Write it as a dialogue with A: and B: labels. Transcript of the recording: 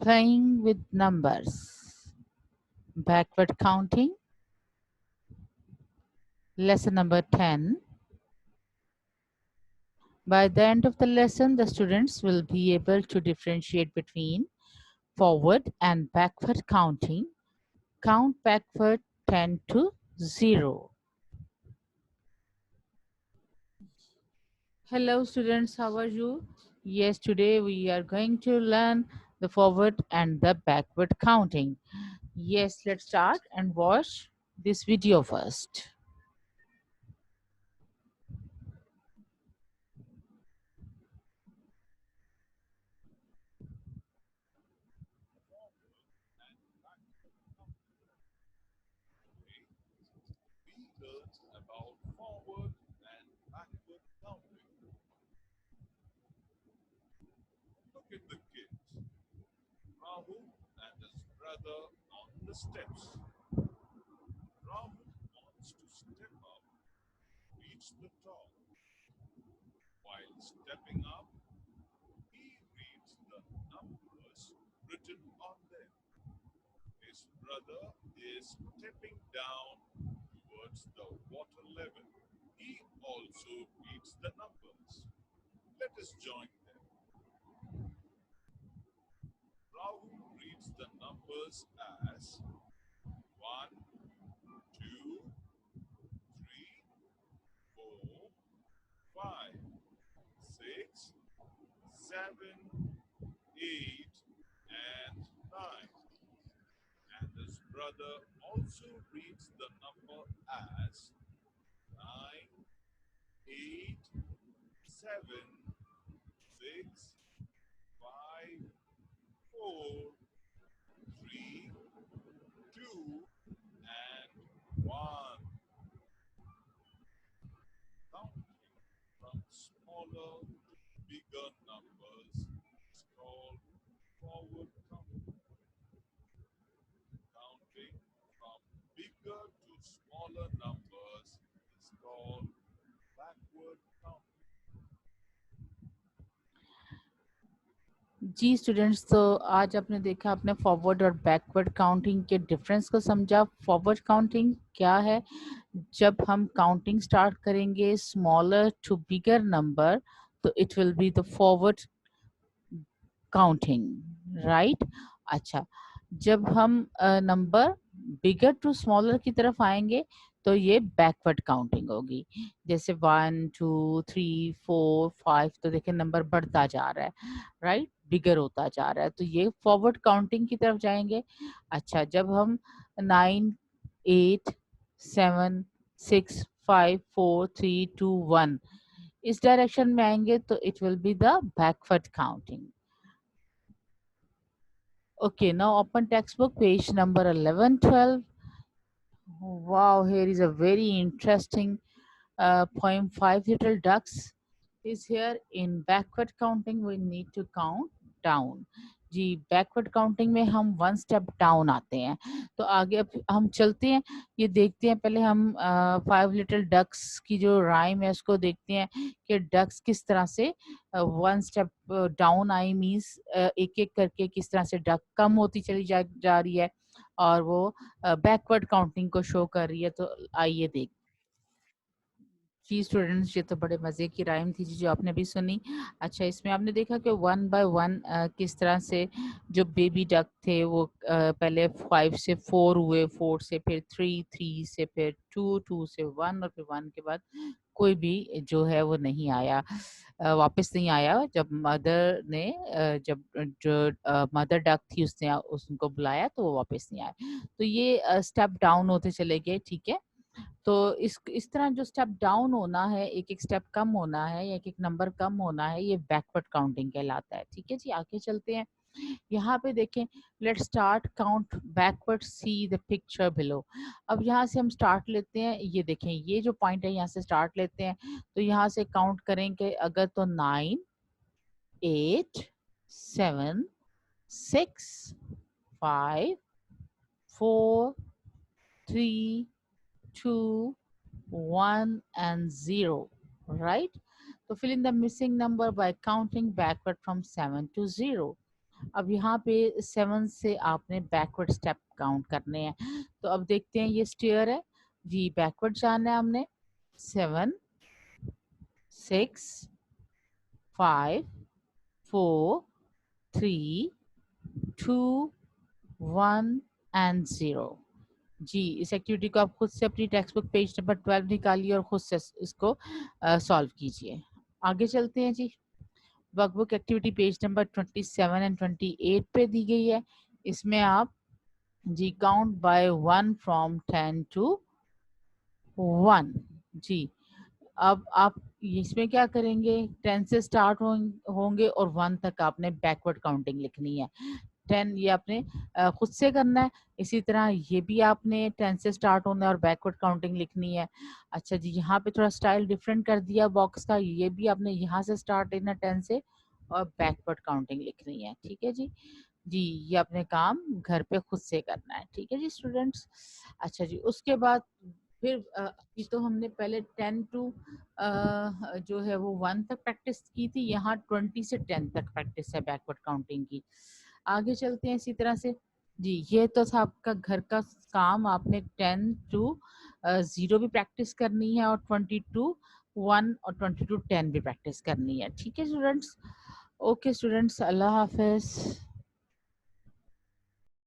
A: Playing with numbers. Backward counting. Lesson number 10. By the end of the lesson, the students will be able to differentiate between forward and backward counting. Count backward 10 to 0. Hello students, how are you? Yes, today we are going to learn the forward and the backward counting. Yes, let's start and watch this video first.
B: We learned about forward and backward counting. Look at the kids. Rahul and his brother on the steps. Rahul wants to step up, reach the top. While stepping up, he reads the numbers written on them. His brother is stepping down towards the water level. He also reads the numbers. Let us join them. Rahul reads the numbers as 1, 2, 3, 4, 5, 6, 7, 8, and 9. And his brother also reads the number as 9, 8, 7, 6, 5, 4, 3, 2, and 1. Counting from smaller to bigger numbers is called forward counting. Counting from bigger to smaller numbers is called backward counting.
A: जी students, तो आज आपने देखा, आपने forward और backward counting के difference को समझा। फॉरवर्ड काउंटिंग क्या है? जब हम काउंटिंग स्टार्ट करेंगे स्मॉलर टू बिगर नंबर, तो it will be the forward counting, right? अच्छा, जब हम नंबर बिगर टू स्मॉलर की तरफ आएंगे तो ये बैकवर्ड काउंटिंग होगी। जैसे 1 2 3 4 5, तो देखिए नंबर बढ़ता जा रहा है, राइट? बिगर होता जा रहा है, तो ये फॉरवर्ड काउंटिंग की तरफ जाएंगे। अच्छा, जब हम 9 8 7 6 5 4 3 2 1 इस डायरेक्शन में आएंगे तो it will be the backward counting. Okay, now open textbook page number 11, 12. Wow, here is a very interesting poem. Five little ducks is here. In backward counting we need to count down. जी, backward counting में हम one step down आते हैं। तो आगे अब हम चलते हैं, ये देखते हैं। पहले हम फाइव लिटिल डक्स की जो राइम है उसको देखते हैं कि डक्स किस तरह से one step down I, means एक एक करके किस तरह से डक कम होती चली जा रही है और वो बैकवर्ड काउंटिंग को शो कर रही है। तो आइए देख। जी स्टूडेंट्स, ये तो बड़े मज़े की राइम थी जी जो आपने भी सुनी। अच्छा, इसमें आपने देखा कि वन बाय वन किस तरह से जो बेबी डक थे वो पहले 5 से 4 हुए, 4 से फिर 3, 3 से फिर 2, 2 से 1 और फिर 1 के बाद कोई भी जो है वो नहीं आया, वापस नहीं आया। जब मदर ने जब जो मदर डक थी उसने उनको बुलाया तो वो वापस नहीं आया। तो ये स्टेप डाउन होते चले गए, ठीक है? तो इस तरह जो स्टेप डाउन होना है, एक-एक स्टेप कम होना है या एक-एक नंबर कम होना है, ये बैकवर्ड काउंटिंग कहलाता है। ठीक है जी, आगे चलते हैं। यहाँ पे देखें, let's start count backward, see the picture below. अब यहाँ से हम स्टार्ट लेते हैं, ये देखें ये जो पॉइंट है यहाँ से स्टार्ट लेते हैं। तो यहाँ से काउंट करेंगे अगर तो 9 8 7 6 5 4 3 2 1 and 0, right? So fill in the missing number by counting backward from 7 to 0. अब यहाँ पे 7 से आपने बैकवर्ड स्टेप काउंट करने हैं। तो अब देखते हैं, ये स्टेयर है जी, बैकवर्ड जाना है हमने। 7 6 5 4 3 2 1 एंड 0। जी, इस एक्टिविटी को आप खुद से अपनी टेक्स्ट बुक पेज नंबर 12 निकालिए और खुद से इसको सॉल्व कीजिए। आगे चलते हैं जी। Workbook activity page number 27 and 28 पे दी गई है। इसमें आप जी काउंट बाय 1 फ्रॉम 10 टू 1 जी। अब आप इसमें क्या करेंगे, 10 से स्टार्ट होंगे और 1 तक आपने बैकवर्ड काउंटिंग लिखनी है। 10 ये आपने खुद से करना है। इसी तरह ये भी आपने 10 से स्टार्ट होना है और बैकवर्ड काउंटिंग लिखनी है। अच्छा जी, यहाँ पे थोड़ा स्टाइल डिफरेंट कर दिया बॉक्स का, ये भी आपने यहाँ से स्टार्ट लेना 10 से और बैकवर्ड काउंटिंग लिखनी है। ठीक है जी। जी, ये अपने काम घर पे खुद से करना है। ठीक है जी स्टूडेंट्स। अच्छा जी, उसके बाद फिर अभी तो हमने पहले 10 टू जो है वो 1 तक प्रैक्टिस की थी। यहाँ 20 से 10 तक प्रैक्टिस है बैकवर्ड काउंटिंग की। आगे चलते हैं इसी तरह से जी। ये तो था आपका घर का काम। आपने 10 टू 0 भी प्रैक्टिस करनी है और 20 टू 1 और 20 टू 10 भी प्रैक्टिस करनी है। ठीक है स्टूडेंट्स। ओके स्टूडेंट्स, अल्लाह हाफिज।